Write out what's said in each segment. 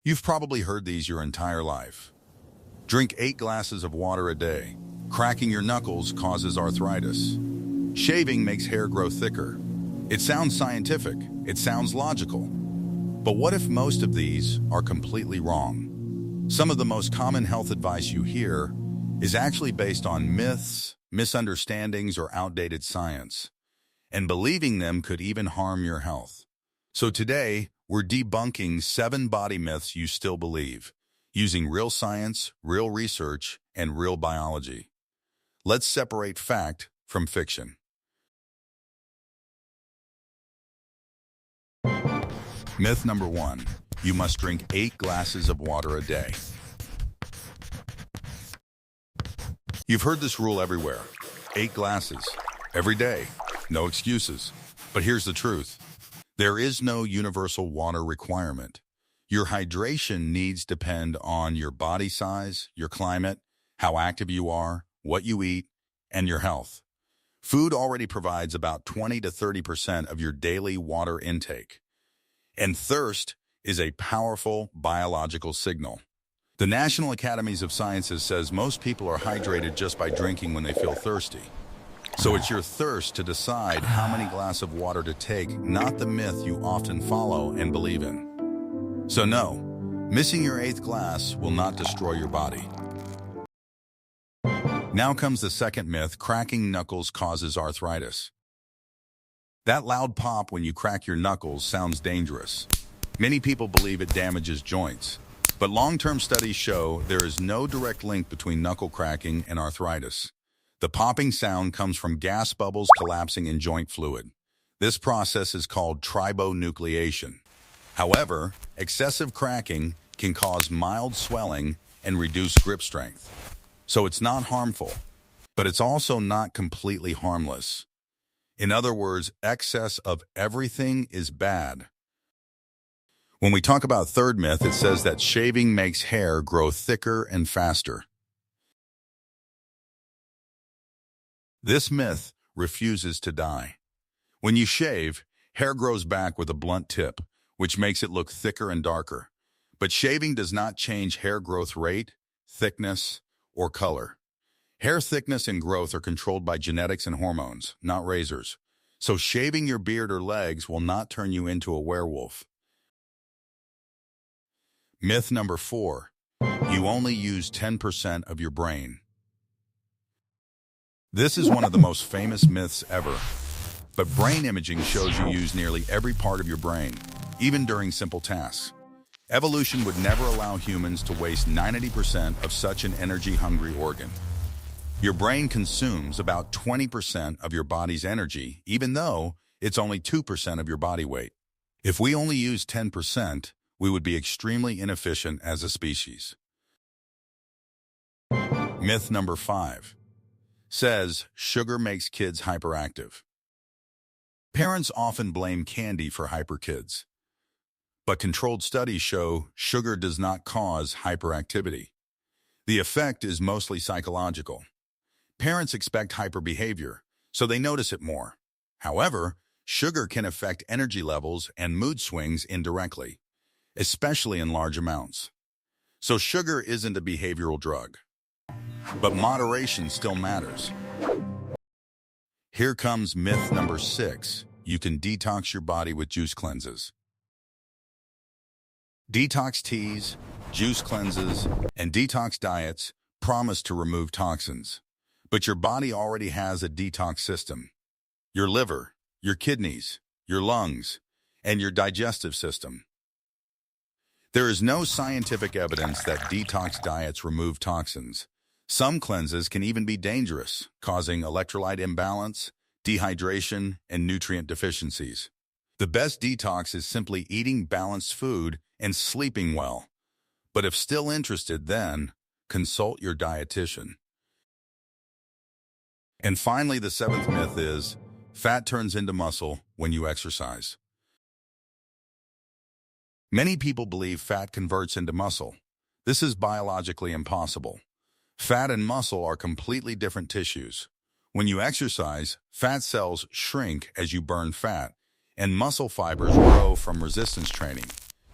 You've probably heard these your entire life. Drink 8 glasses of water a day. Cracking your knuckles causes arthritis. Shaving makes hair grow thicker. It sounds scientific. It sounds logical. But what if most of these are completely wrong? Some of the most common health advice you hear is actually based on myths, misunderstandings, or outdated science. And believing them could even harm your health. So today, we're debunking 7 body myths you still believe, using real science, real research, and real biology. Let's separate fact from fiction. Myth number 1. You must drink 8 glasses of water a day. You've heard this rule everywhere. 8 glasses. Every day. No excuses. But here's the truth. There is no universal water requirement. Your hydration needs depend on your body size, your climate, how active you are, what you eat, and your health. Food already provides about 20 to 30% of your daily water intake. And thirst is a powerful biological signal. The National Academies of Sciences says most people are hydrated just by drinking when they feel thirsty. So it's your thirst to decide how many glasses of water to take, not the myth you often follow and believe in. So no, missing your 8th glass will not destroy your body. Now comes the second myth: cracking knuckles causes arthritis. That loud pop when you crack your knuckles sounds dangerous. Many people believe it damages joints. But long-term studies show there is no direct link between knuckle cracking and arthritis. The popping sound comes from gas bubbles collapsing in joint fluid. This process is called tribonucleation. However, excessive cracking can cause mild swelling and reduce grip strength. So it's not harmful, but it's also not completely harmless. In other words, excess of everything is bad. When we talk about third myth, it says that shaving makes hair grow thicker and faster. This myth refuses to die. When you shave, hair grows back with a blunt tip, which makes it look thicker and darker. But shaving does not change hair growth rate, thickness, or color. Hair thickness and growth are controlled by genetics and hormones, not razors. So shaving your beard or legs will not turn you into a werewolf. Myth number 4. You only use 10% of your brain. This is one of the most famous myths ever. But brain imaging shows you use nearly every part of your brain, even during simple tasks. Evolution would never allow humans to waste 90% of such an energy-hungry organ. Your brain consumes about 20% of your body's energy, even though it's only 2% of your body weight. If we only use 10%, we would be extremely inefficient as a species. Myth number 5 says sugar makes kids hyperactive. Parents often blame candy for hyper kids. But controlled studies show sugar does not cause hyperactivity. The effect is mostly psychological. Parents expect hyper behavior, so they notice it more. However, sugar can affect energy levels and mood swings indirectly, especially in large amounts. So sugar isn't a behavioral drug. But moderation still matters. Here comes myth number 6. You can detox your body with juice cleanses. Detox teas, juice cleanses, and detox diets promise to remove toxins. But your body already has a detox system. Your liver, your kidneys, your lungs, and your digestive system. There is no scientific evidence that detox diets remove toxins. Some cleanses can even be dangerous, causing electrolyte imbalance, dehydration, and nutrient deficiencies. The best detox is simply eating balanced food and sleeping well. But if still interested, then consult your dietitian. And finally, the 7th myth is fat turns into muscle when you exercise. Many people believe fat converts into muscle. This is biologically impossible. Fat and muscle are completely different tissues. When you exercise, fat cells shrink as you burn fat, and muscle fibers grow from resistance training.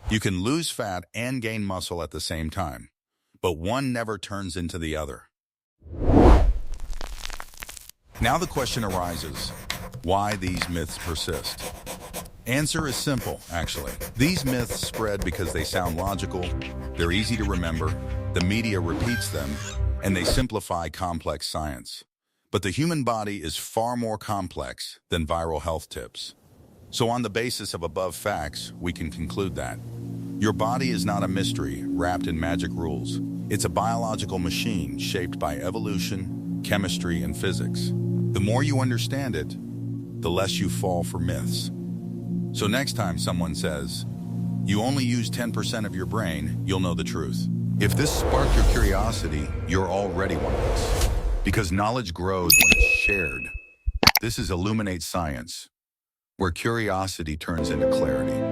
You can lose fat and gain muscle at the same time, but one never turns into the other. Now the question arises, why these myths persist? Answer is simple, actually. These myths spread because they sound logical, they're easy to remember, the media repeats them, and they simplify complex science. But the human body is far more complex than viral health tips. So on the basis of above facts, we can conclude that your body is not a mystery wrapped in magic rules. It's a biological machine shaped by evolution, chemistry, and physics. The more you understand it, the less you fall for myths. So next time someone says, you only use 10% of your brain, you'll know the truth. If this sparked your curiosity, you're already one of us. Because knowledge grows when it's shared. This is Illuminate Science, where curiosity turns into clarity.